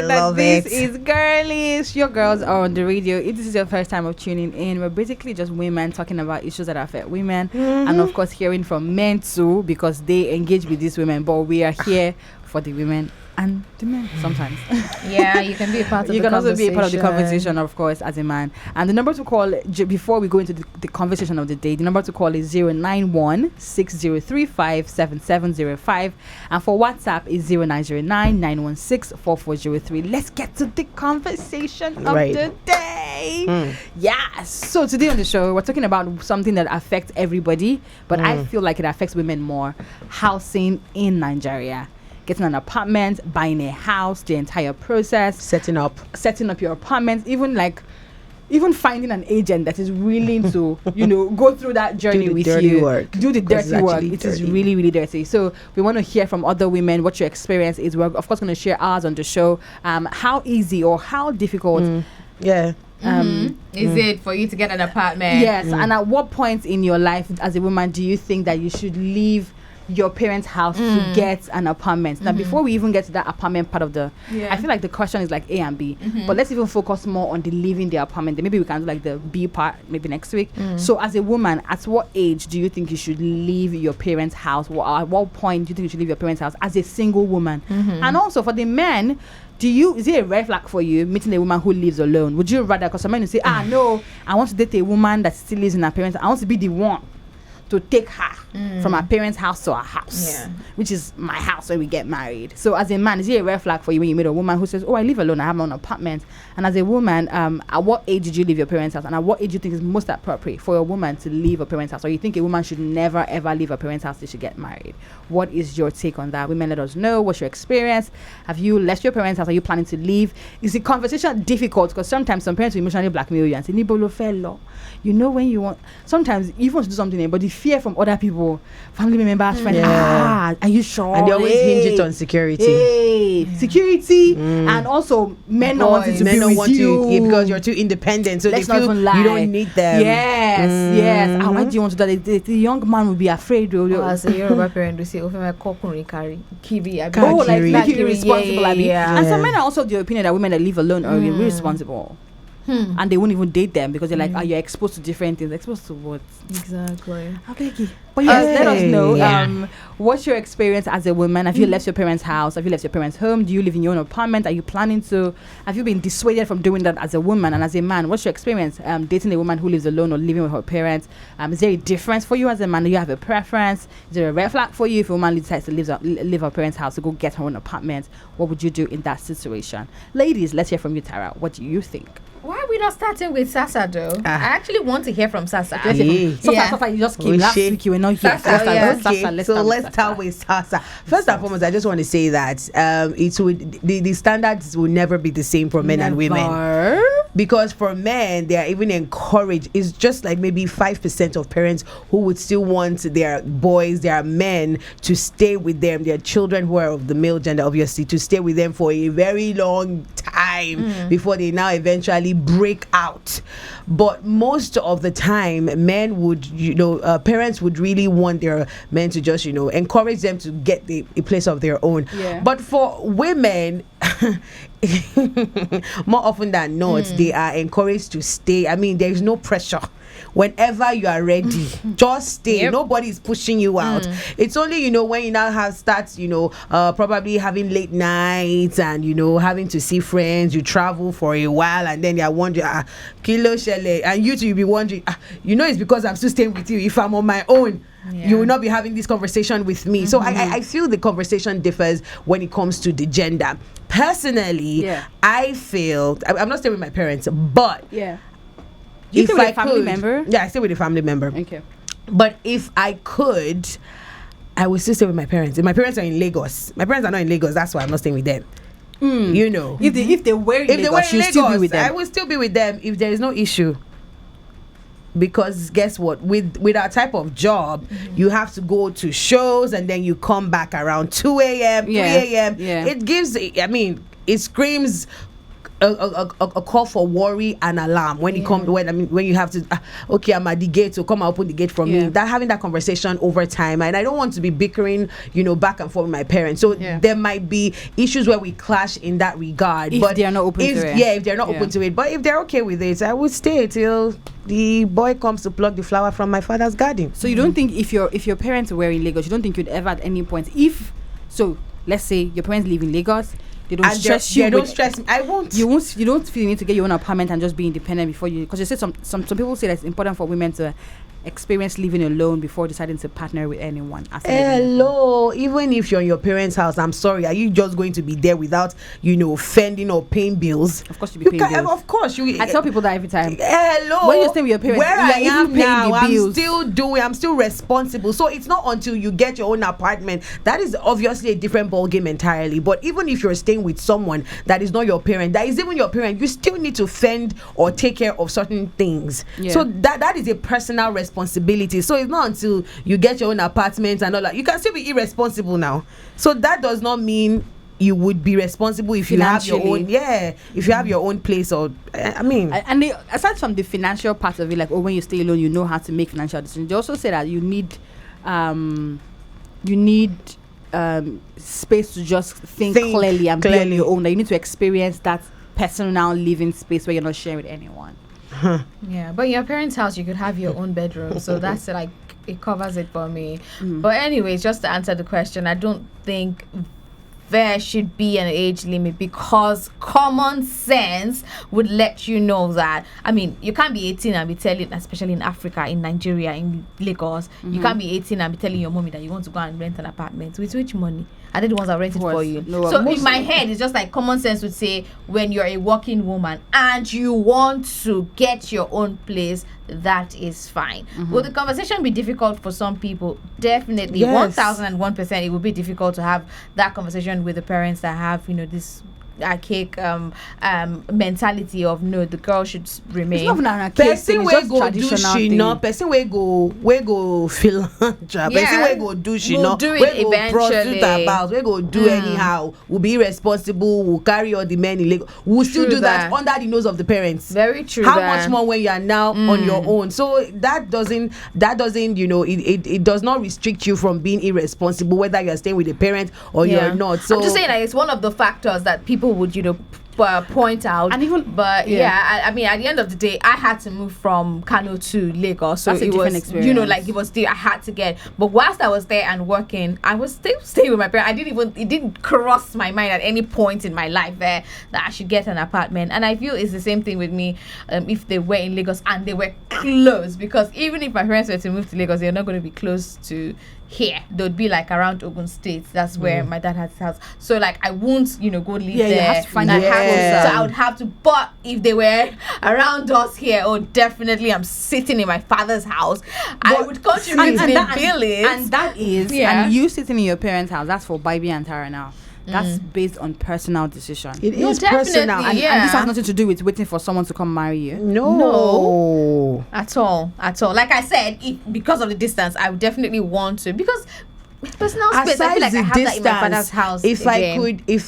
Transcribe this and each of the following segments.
forget that this is Girlish. Your girls are on the radio. If this is your first time of tuning in, we're basically just women talking about issues that affect women, and of course hearing from men too, because they engage with these women. But we are here for the women and the men sometimes. Yeah, you can be a part of you the can also be a part of the conversation, of course, as a man. And the number to call before we go into the conversation of the day, the number to call is 091-6035-7705, and for WhatsApp is 0909-916-4403. Let's get to the conversation of the day. Yes. So today on the show, we're talking about something that affects everybody, but I feel like it affects women more. Housing in Nigeria. Getting an apartment, buying a house, the entire process, setting up your apartment, even finding an agent that is willing to go through that journey with you. Do the dirty work. It is really, really dirty. So we want to hear from other women what your experience is. We're of course going to share ours on the show. How easy or how difficult is it for you to get an apartment? Yes. And at what point in your life as a woman do you think that you should leave your parents' house to get an apartment? Now, before we even get to that apartment part of I feel like the question is like A and B, but let's even focus more on the leaving the apartment. Then maybe we can do like the B part maybe next week. So as a woman, at what age do you think you should leave your parents' house? At what point do you think you should leave your parents' house as a single woman? And also for the men, is it a red flag for you meeting a woman who lives alone? Would you rather, because some men will say, no, I want to date a woman that still lives in her parents. I want to be the one to take her from her parents' house to our house, which is my house when we get married. So as a man, is it a red flag for you when you meet a woman who says, I live alone, I have my own apartment? And as a woman, at what age did you leave your parents' house? And at what age do you think is most appropriate for a woman to leave her parents' house? Or you think a woman should never ever leave her parents' house till she get married? What is your take on that? Women, let us know. What's your experience? Have you left your parents' house? Are you planning to leave? Is the conversation difficult? Because sometimes some parents will emotionally blackmail you and say, Nibolo fellow. When you want, sometimes you want to do something, but the fear from other people, family members, friends, are you sure? And they always hinge it on security. Security, and also men don't want to be with you because you're too independent, so let's they feel you don't need them. Yes. And why do you want to do that? The young man will be afraid. As a Yoruba parent, we say, like kiri responsible. And some men are also of the opinion that women that live alone are irresponsible. And they won't even date them because they're like, you're exposed to different things. Exposed to what? Exactly. But yes, let us know. What's your experience as a woman? Have you left your parents' house? Have you left your parents' home? Do you live in your own apartment? Are you planning to? Have you been dissuaded from doing that as a woman? And as a man, what's your experience dating a woman who lives alone or living with her parents? Is there a difference for you as a man? Do you have a preference? Is there a red flag for you if a woman decides to leave her parents' house to go get her own apartment? What would you do in that situation? Ladies, let's hear from you, Tara. What do you think? Why are we not starting with Sasa though? I actually want to hear from Sasa. Sasa, you just came last week. You were not here. Let's start with Sasa. First and foremost, I just want to say that the standards will never be the same for men and women. Because for men, they are even encouraged. It's just like maybe 5% of parents who would still want their boys, their men, to stay with them, their children who are of the male gender, obviously, to stay with them for a very long time before they now eventually break out. But most of the time, men would, parents would really want their men to just, encourage them to get a place of their own. But for women, more often than not, they are encouraged to stay. I mean, there is no pressure. Whenever you are ready, just stay. Nobody is pushing you out. It's only, when you now start, probably having late nights and, having to see friends. You travel for a while and then they are wondering, kilo shele. And you'll be wondering, it's because I'm still staying with you. If I'm on my own, you will not be having this conversation with me. So I feel the conversation differs when it comes to the gender. Personally, I feel, I'm not staying with my parents, but you stay with a family member? Yeah, I stay with a family member. Okay. But if I could, I would still stay with my parents. If my parents are in Lagos, my parents are not in Lagos, that's why I'm not staying with them. If they were in Lagos, you'll still be with them. I will still be with them if there is no issue. Because guess what? With our type of job, you have to go to shows and then you come back around 2 a.m., 3 a.m. It gives, it screams a call for worry and alarm when it comes when you have to okay, I'm at the gate, so come and open the gate for me. That having that conversation over time, and I don't want to be bickering, back and forth with my parents. So there might be issues where we clash in that regard. If but they are not open to it. if they're not open to it, but if they're okay with it, I would stay till the boy comes to pluck the flower from my father's garden. So you don't think if your parents were in Lagos, you don't think you'd ever at any point, let's say your parents live in Lagos, they don't stress you. They don't stress me. I won't. You don't feel you need to get your own apartment and just be independent before you, because you said some people say that it's important for women to experience living alone before deciding to partner with anyone. Hello, even if you're in your parents' house, I'm sorry, are you just going to be there without fending or paying bills? Of course you'll be paying bills. Of course you. I tell people that every time. Hello, when you're staying with your parents, where I am now, I'm still responsible. So it's not until you get your own apartment. That is obviously a different ball game entirely. But even if you're staying with someone that is not your parent, that is even your parent, you still need to fend or take care of certain things. So that is a personal responsibility. So it's not until you get your own apartment and all that. You can still be irresponsible now. So that does not mean you would be responsible if you have your own if you have your own place, or and aside from the financial part of it, like when you stay alone, you know how to make financial decisions. They also say that you need space to just think clearly and be on your own. That you need to experience that personal living space where you're not sharing with anyone. Yeah, but in your parents' house you could have your own bedroom, so that's like it covers it for me. But anyways, just to answer the question, I don't think there should be an age limit, because common sense would let you know that, you can't be 18 and be telling, especially in Africa, in Nigeria, in Lagos, you can't be 18 and be telling your mommy that you want to go and rent an apartment. With which money? Are they the ones that rent it for you? No, so in my head, it's just like common sense would say, when you're a working woman and you want to get your own place, that is fine. Will the conversation be difficult for some people? Definitely. 1001%, it would be difficult to have that conversation with the parents that have, this archaic mentality of no, the girl should remain. It's not even an archaic thing, it's just traditional thing. Person we go philanthropy, person we go do she we'll do it we go prostitute about, we go do anyhow, we'll be irresponsible, we'll carry all the men in Lagos, we'll still do that under the nose of the parents. Very true. How much more when you are now on your own? So that doesn't it does not restrict you from being irresponsible, whether you're staying with a parent or you're not. So I'm just saying that it's one of the factors that people would point out, and even at the end of the day, I had to move from Kano to Lagos, so it was experience. It was still, I had to get, but whilst I was there and working, I was still staying with my parents. It didn't cross my mind at any point in my life there that I should get an apartment. And I feel it's the same thing with me if they were in Lagos and they were close, because even if my parents were to move to Lagos, they're not going to be close to here. They'd be around Ogun State. That's where my dad has his house. So I won't go live there. You have to find so I would have to. But if they were around us here, definitely I'm sitting in my father's house. I would contribute to the billing. And that is and you sitting in your parents' house, that's for Baby and Tara now. That's based on personal decision. It is personal, and this has nothing to do with waiting for someone to come marry you. No, at all. Like I said, because of the distance, I would definitely want to, because personal space. I feel like I have that in my father's house. If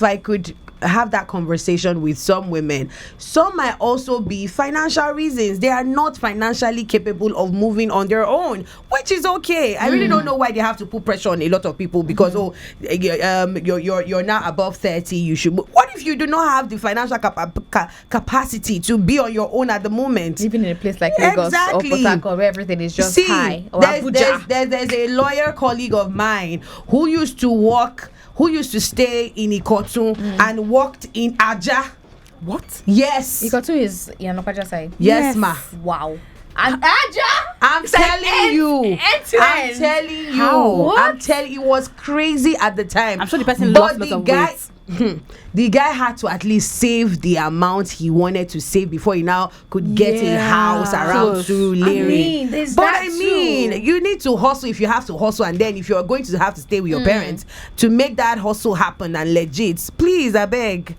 I could have that conversation with some women, some might also be financial reasons. They are not financially capable of moving on their own, which is okay. I really don't know why they have to put pressure on a lot of people because you're now above 30, you should move. What if you do not have the financial capacity to be on your own at the moment, even in a place like Lagos or Port Harcourt where everything is just high, or Abuja? There's a lawyer colleague of mine who used to stay in Ikotun and worked in Aja. What? Yes. Ikotun is Yanopaja side. Yes, ma. Wow. And Aja? I'm telling you. I'm telling you. I'm telling you, it was crazy at the time. I'm sure the person lost lots of weight. The guy had to at least save the amount he wanted to save before he now could get a house around Surulere. You need to hustle if you have to hustle, and then if you're going to have to stay with your parents to make that hustle happen and legit, please, I beg.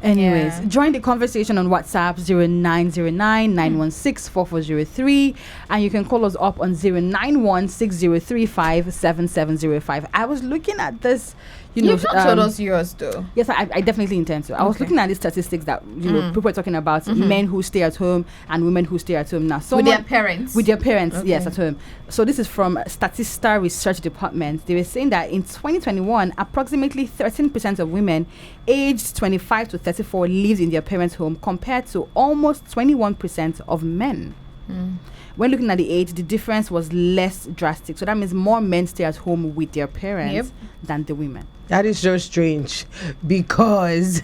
Anyways, join the conversation on WhatsApp 0909-916-4403, and you can call us up on 091-6035-7705. I was looking at this, You've not told us yours though. Yes, I definitely intend to. I was looking at the statistics that people are talking about men who stay at home and women who stay at home now. With their parents. With their parents, yes, at home. So this is from Statista Research Department. They were saying that in 2021, approximately 13% of women aged 25 to 34 lived in their parents' home, compared to almost 21% of men. When looking at the age, the difference was less drastic. So that means more men stay at home with their parents than the women. That is so strange, because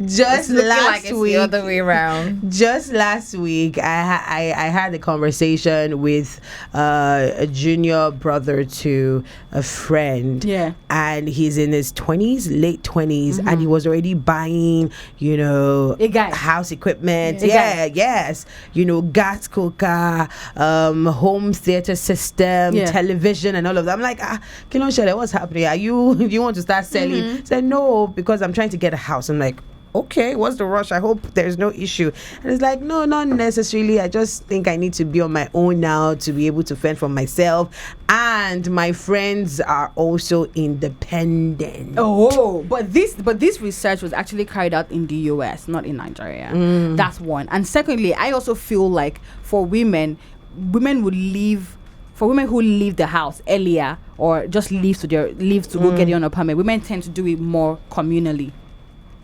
just last week, the other way around. Just last week, I had a conversation with a junior brother to a friend. Yeah, and he's in his 20s, late 20s, and he was already buying, house equipment. Yes, gas cooker, home theater system, television, and all of that. I'm like, what's happening? Are you want to start selling? Said no, because I'm trying to get a house. I'm like, okay, what's the rush? I hope there's no issue. And it's like, no, not necessarily. I just think I need to be on my own now to be able to fend for myself. And my friends are also independent. Oh, but this research was actually carried out in the US, not in Nigeria. That's one. And secondly, I also feel like for women would leave. For women who leave the house earlier or just leave to go get their own apartment, women tend to do it more communally.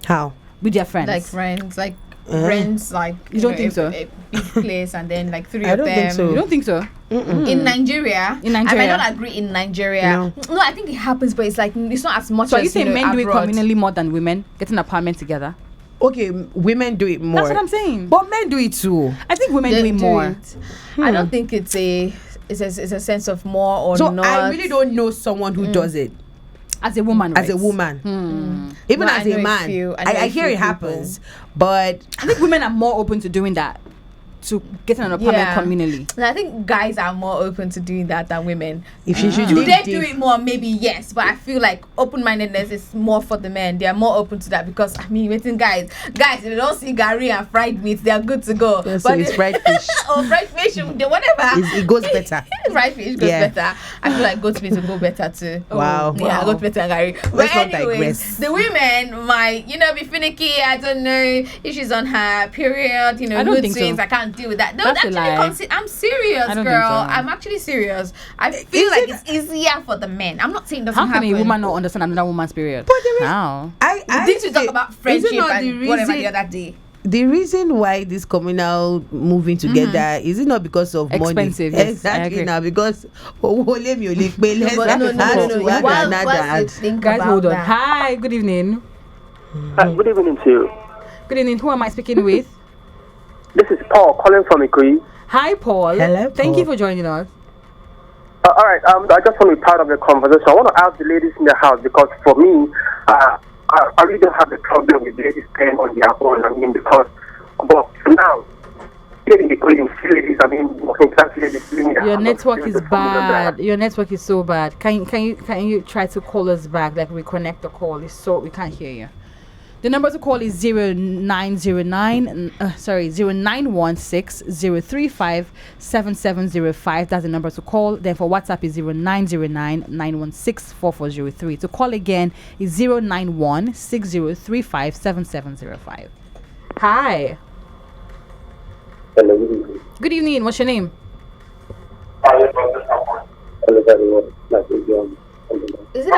How? With their friends. Like friends, like you don't think so? A big place, and then like three I of don't them. think so. You don't think so? In Nigeria, I might not agree in Nigeria. No, I think it happens, but it's like it's not as much. So as you say men abroad. do it communally more than women getting an apartment together? Okay, women do it more. That's what I'm saying. But men do it too. I think women do it more. I don't think it's a sense of more or so not. I really don't know someone who does it. As a woman, As a woman. Even No, as a man. I hear it happens. But I think women are more open to doing that, to getting an apartment communally. And I think guys are more open to doing that than women. if you should Do they do it more? Maybe yes, but I feel like open-mindedness is more for the men. They are more open to that because waiting guys, if they don't see gari and fried meat, they are good to go. so but it's fried fish. Or fried fish, whatever. It goes better. Fried fish goes better. I feel like goat meat will go better too. Wow. Yeah, goat meat and gari. But Let's not anyways, digress. the women might, be finicky. I don't know if she's on her period. I don't mood think swings. so. I can't deal with that. No, That's a actually, lie. I'm serious, I don't girl. think so. I'm actually serious. I feel like it's easier for the men. I'm not saying it doesn't How can happen. a woman not understand another woman's period? But there is, How? Didn't you talk about friendship not and the whatever reason- the other day? The reason why this communal moving together is it not because of Expensive, money? yes, I Exactly agree. now because let's No, add While another. you think Guys, about hold on. that. Hi, good evening. Good evening to you. Good evening. Who am I speaking with? This is Paul calling from Ikoyi. Hi, Paul. Hello, Thank Paul. you for joining us. All right, I just want to be part of the conversation. I want to ask the ladies in the house because for me, I really don't have a problem with ladies paying on their own. Because but now, even the ladies, working class ladies. Your network is bad. Your network is so bad. Can you try to call us back? Like reconnect the call. We can't hear you. The number to call is 0916 035 7705. That's the number to call. Then for WhatsApp is 0909 916 4403. To call again is 091 6035 7705. Hi. Hello. Good evening. What's your name? Is it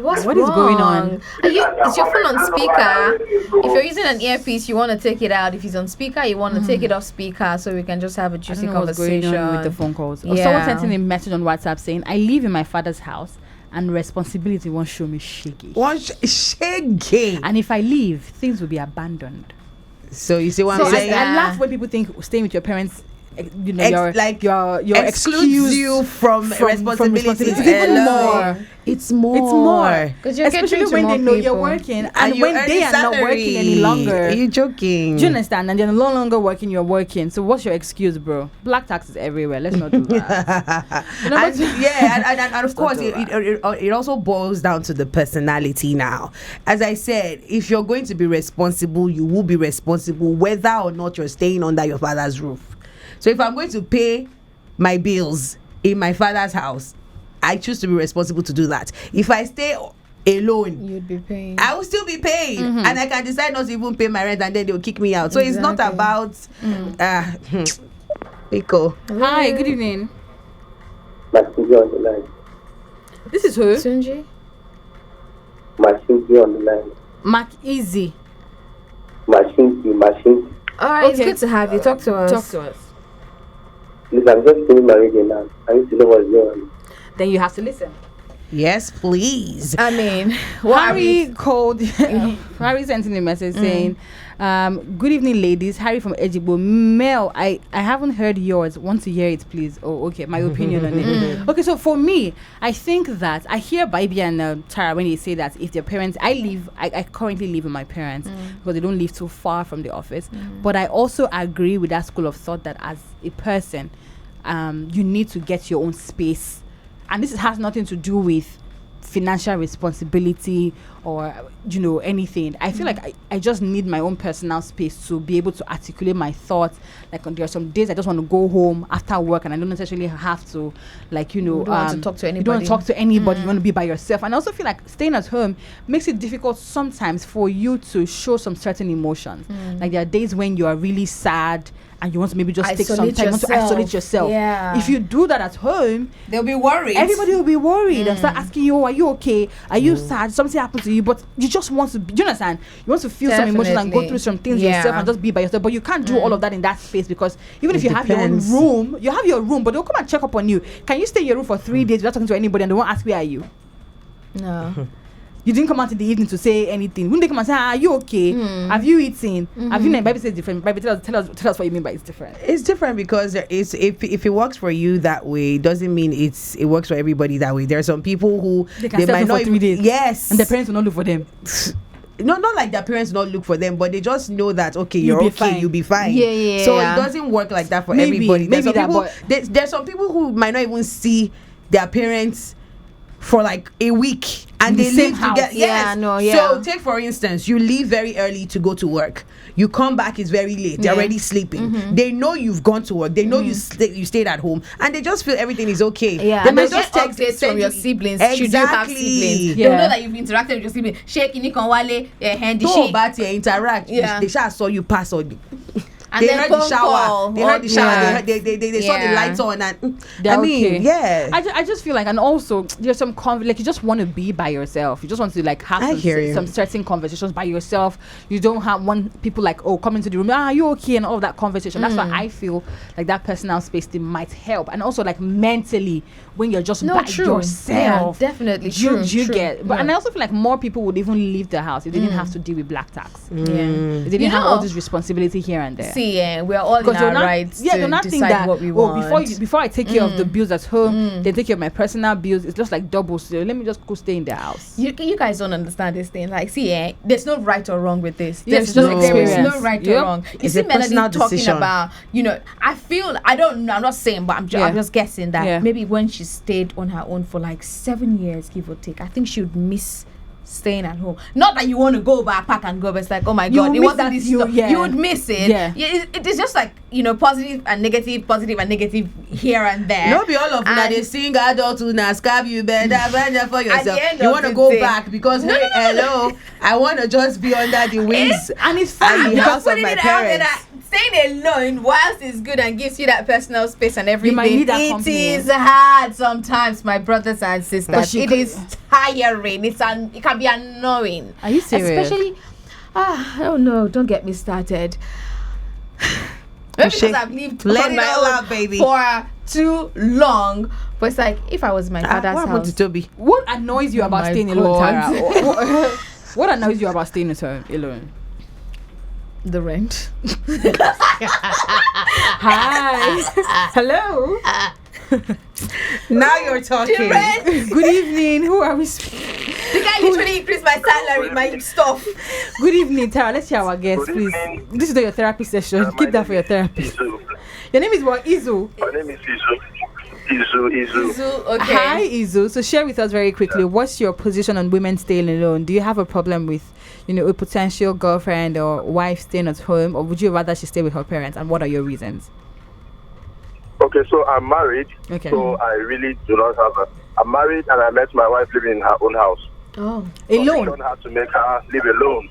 what's What wrong? is going on? Is your phone on speaker? If you're using an earpiece, you want to take it out. If it's on speaker, you want to take it off speaker so we can just have a I juicy don't know what's conversation. going on with the phone calls. Or Yeah. someone sent in a message on WhatsApp saying, I live in my father's house and responsibility won't show me shaky. One shaking. And if I leave, things will be abandoned. So you see what So I'm saying? I laugh when people think staying with your parents, your excludes you from responsibility. It's even more. It's more. It's more. Because you're Especially catering to when more they know you're people. working and And when they are not working any longer. Are you joking? Do you understand? And they're no longer working, you're working. So what's your excuse, bro? Black taxes everywhere. Let's not do that. And of course, it also boils down to the personality now. As I said, if you're going to be responsible, you will be responsible whether or not you're staying under your father's roof. So if I'm going to pay my bills in my father's house, I choose to be responsible to do that. If I stay alone, you'd be paying. I will still be paid, and I can decide not to even pay my rent, and then they'll kick me out. So it's not about Nico. Hi, good evening. Machinji on the line. This is who? Tunji? Machinji on the line. Mac Easy. Machinji. All right, it's good to have you. Talk to us. Talk to us. Please, I'm just doing my radio now. I need to know what's going on. Then you have to listen. Yes, please. I mean, Harry called. Harry sent in a message saying, "Good evening, ladies. Harry from Ejibo. Mel, I haven't heard yours. Want to hear it, please? Oh, okay. My opinion on it. Okay, so for me, I think that I hear Baby and Tara when they say that if their parents, I currently live with my parents because they don't live too far from the office. But I also agree with that school of thought that as a person, you need to get your own space. And this has nothing to do with financial responsibility or anything. I feel like I just need my own personal space to be able to articulate my thoughts. Like there are some days I just want to go home after work and I don't necessarily have to you don't want to talk to anybody. You don't want to talk to anybody. You want to be by yourself. And I also feel like staying at home makes it difficult sometimes for you to show some certain emotions. Like there are days when you are really sad and you want to maybe just take some time, to isolate yourself. Yeah. If you do that at home, they'll be worried. Everybody will be worried and start asking you, are you okay? Are you sad? Something happened to you, but you just want to, do you understand? You want to feel some emotions and go through some things yourself and just be by yourself. But you can't do all of that in that space because even if you have your own room, you have your room, but they'll come and check up on you. Can you stay in your room for 3 days without talking to anybody and they won't ask where are you? No. You didn't come out in the evening to say anything. Wouldn't they come and say, are you okay? Have you eaten? Have you? Bible says different. Bible tell us what you mean by it's different. It's different because if it works for you that way, it doesn't mean it works for everybody that way. There are some people who they might not for 3 days. Yes, and their parents will not look for them. Not like their parents not look for them, but they just know that you're okay, fine. you'll be fine. Yeah. So it doesn't work like that for everybody. There's some people who might not even see their parents for like a week and they live together. So take for instance, you leave very early to go to work. You come back, it's very late. They're already sleeping. They know you've gone to work. They know you stayed at home, and they just feel everything is okay. Yeah, they might just text from your siblings. Exactly. Should you have siblings? They'll know that you've interacted with your siblings. Interact. They shall saw you pass on. And they heard the shower. They heard the shower. They saw the lights on, and I just feel like, and also there's some you just want to be by yourself. You just want to have some certain conversations by yourself. You don't want people come into the room. Are you okay? And all of that conversation. That's why I feel like that personal space thing might help, and also mentally when you're just by yourself. Yeah, definitely. True. But and I also feel like more people would even leave the house if they didn't have to deal with black tax. Yeah, if they didn't have all this responsibility here and there. We're all in our rights to decide what we want. Before I take care of the bills at home, then take care of my personal bills, it's just like double. So let me just go stay in the house. You guys don't understand this thing. There's no right or wrong with this. Yes, there is no right or wrong. You see Melody talking about, I feel, I don't know, I'm not saying, but I'm just guessing that maybe when she stayed on her own for 7 years, give or take, I think she would miss staying at home. Not that you want to go back, pack and go, but it's like, oh my god, it wasn't this stuff. You would miss it. It is just like, positive and negative here and there. No, be all of that they sing adult to scab you better for yourself. You want to go back because hello, I want to just be under the wings and it's fine. the house of my parents. Staying alone whilst it's good and gives you that personal space and everything, it is hard sometimes, my brothers and sisters. It is tiring. It can be annoying. Are you serious? Especially, oh no, don't get me started. Maybe because I've lived on my own baby, for too long. But it's like, if I was my father's house. What annoys you about staying alone, Tara? What annoys you about staying at home alone? The rent. Hi. Hello. Now you're talking. Good evening. Who are we? The guy literally increased my salary, my stuff. Good evening, Tara. Let's hear our guest, please. This is not your therapy session. Keep that for your therapist. Your name is what? Izu. My name is Izu. Izu, okay. Hi, Izu. So share with us very quickly. What's your position on women staying alone? Do you have a problem with, a potential girlfriend or wife staying at home, or would you rather she stay with her parents? And what are your reasons? Okay, so I'm married. Okay. So I really do not have I'm married and I met my wife living in her own house. Alone. Permission had to make her live alone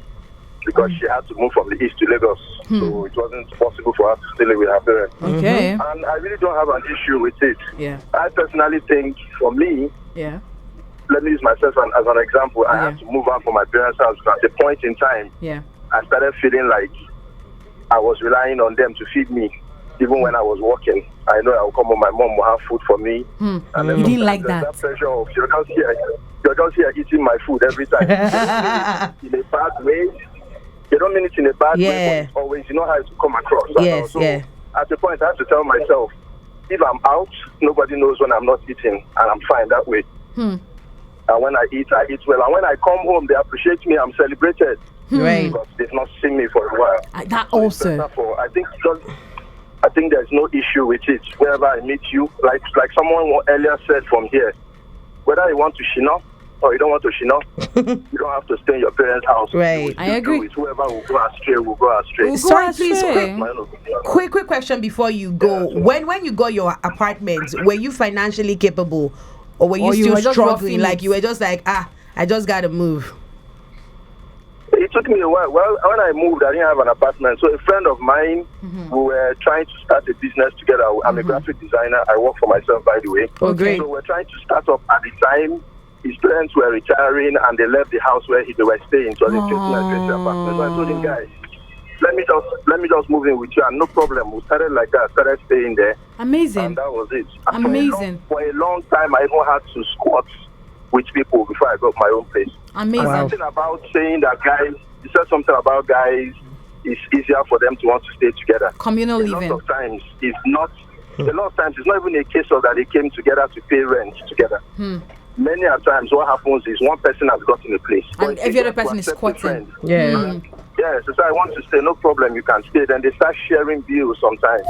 because she had to move from the east to Lagos. So it wasn't possible for her to stay with her parents. Okay. And I really don't have an issue with it. Yeah. I personally think, for me, Yeah. let me use myself as an example. I had to move out from my parents' house because at a point in time, Yeah. I started feeling like I was relying on them to feed me. Even when I was working, I know I would come home, my mom will have food for me. And then You didn't like there's that? pressure of you're just here eating my food every time. In a bad way. You don't mean it in a bad way, but it's always, you know how it come across. Yes, so at the point, I have to tell myself, if I'm out, nobody knows when I'm not eating, and I'm fine that way. And when I eat well. And when I come home, they appreciate me. I'm celebrated. Right. Because they've not seen me for a while. That also. I think there's no issue with it. Wherever I meet you, like someone earlier said from here, whether you want to shino or you don't want to shino, you don't have to stay in your parents' house. Right. I agree. With whoever will go astray, will go astray. Sorry, please, Quick. quick question before you go. When you got your apartment, were you financially capable, or were you still struggling? Like you were just like, I just gotta move. It took me a while. Well, when I moved, I didn't have an apartment. So a friend of mine, we were trying to start a business together. I'm a graphic designer. I work for myself, by the way. Oh, great. So we're trying to start up at the time. His parents were retiring and they left the house where they were staying. So they took me and apartment. So I told him, guys, let me just move in with you, and no problem. We started like that. Started staying there. Amazing. And that was it. Amazing. For a long time, I even had to squat with people before I got my own place. Amazing. Something about saying that guys, you said something about guys, it's easier for them to want to stay together. Communal living. A lot of times it's not even a case of that they came together to pay rent together. Many a times what happens is one person has gotten a place. And every other person is squatting. Yes, so I want to stay, no problem, you can stay. Then they start sharing bills sometimes.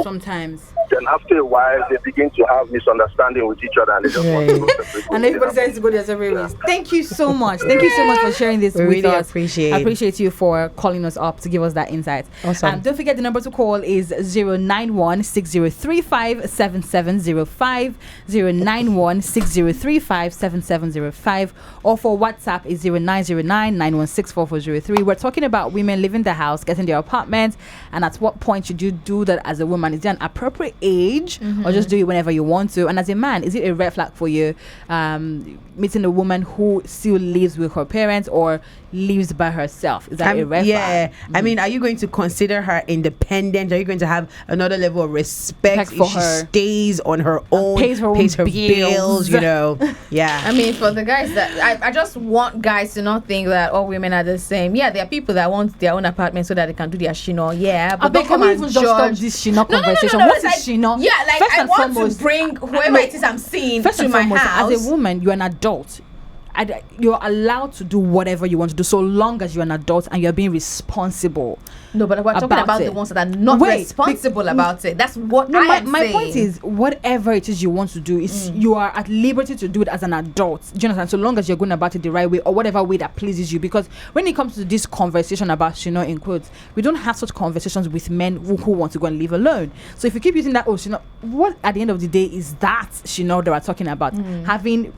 Then after a while, they begin to have misunderstanding with each other, and they just want to go separate. And everybody says to go their separate ways. Thank you so much. Thank you so much for sharing this with really us. I appreciate you for calling us up to give us that insight. Awesome. Don't forget the number to call is 091-6035-7705, 091-6035-7705, or for WhatsApp is 0909-916-4403. We're talking about women leaving the house, getting their apartment, and at what point should you do that as a woman? Is there an appropriate age, or just do it whenever you want to? And as a man, is it a red flag for you meeting a woman who still lives with her parents or lives by herself? Is that a red flag? I mean, are you going to consider her independent? Are you going to have another level of respect if she stays on her own, pays her bills, you know? I mean, for the guys that I just want guys to not think that all women are the same. Yeah, there are people that want their own apartment so that they can do their shino. Yeah, but don't come and judge. Stop this shino conversation. What is shino? Yeah, like I want to bring whoever it is I'm seeing to my house. As a woman, you're an adult. You're allowed to do whatever you want to do so long as you're an adult and you're being responsible. No, but we're talking about the ones that are not responsible about it. That's what I am saying. My point is, whatever it is you want to do, is you are at liberty to do it as an adult. Do you understand? So long as you're going about it the right way or whatever way that pleases you. Because when it comes to this conversation about, in quotes, we don't have such conversations with men who want to go and live alone. So if you keep using that, what at the end of the day is that, that we're talking about? Having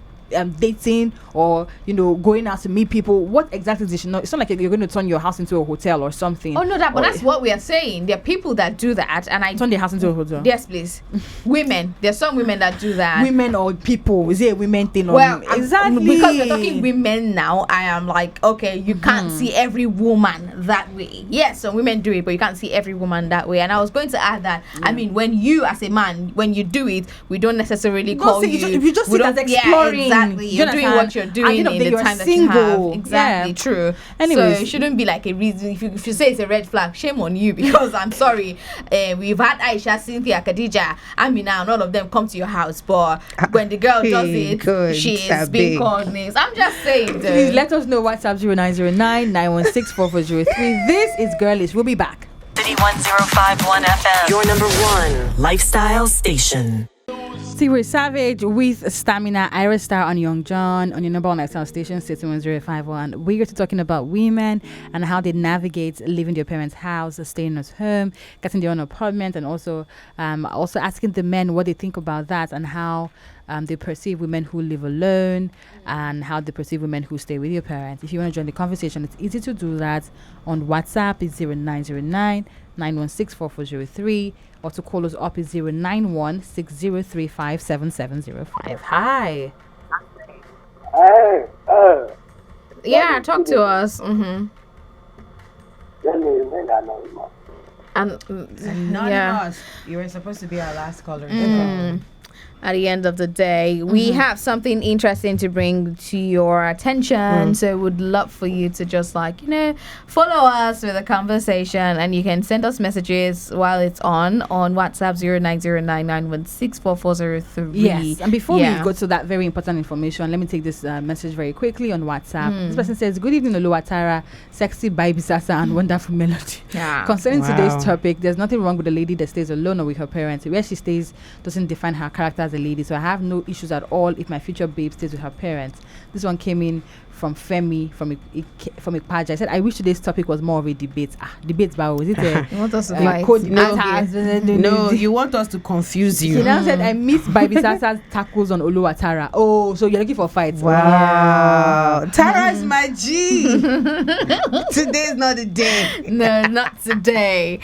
dating or going out to meet people. What exactly is it? It's not like you're going to turn your house into a hotel or something. Oh no, but that's what we are saying. There are people that do that, and I turn their house into a hotel. Yes, please. Women. There's some women that do that. Women or people? Is it a women thing? Well, exactly. Because we're talking women now. I am like, okay, you can't see every woman that way. Yes, some women do it, but you can't see every woman that way. And I was going to add that. I mean, when you as a man, when you do it, we don't necessarily call you. If you just see it as exploring. Yeah, exactly. You're doing what you're doing in the time that you have. Exactly, true. Anyways, so it shouldn't be like a reason. If you say it's a red flag, shame on you, because I'm sorry. We've had Aisha, Cynthia, Khadija, Amina, and all of them come to your house, but when the girl does it, she is being called names. I'm just saying. Please let us know. WhatsApp 0909-916-4403. This is Girlish. We'll be back. 31051 FM, your number one lifestyle station. We're Savage with Stamina, Iris Star on Young John on your number one lifestyle station, 61051. We're talking about women and how they navigate leaving their parents' house, staying at home, getting their own apartment, and also asking the men what they think about that and how they perceive women who live alone and how they perceive women who stay with your parents. If you want to join the conversation, it's easy to do that on WhatsApp. It's 0909-916-4403, or to call us up is 091-6035-7705. Hi. Yeah, talk to us. Anonymous. You were supposed to be our last caller. At the end of the day, we have something interesting to bring to your attention. So would love for you to just follow us with a conversation, and you can send us messages while it's on WhatsApp 0909-916-4403. Yes, and before we go to that very important information, let me take this message very quickly on WhatsApp. This person says, "Good evening, Oluwatara, sexy baby Sasa, and wonderful melody." Concerning today's topic, there's nothing wrong with a lady that stays alone or with her parents. Where she stays doesn't define her character as a lady, so I have no issues at all if my future babe stays with her parents. This one came in from Femi from Ikpaja. I said, I wish today's topic was more of a debate. Debate, but is it you want us to fight? No, you want us to confuse you. She now said, I miss Baby Sasa's tackles on Oluwatara. Oh, so you're looking for fights. Wow. Tara is my G. Today's not the day. No, not today.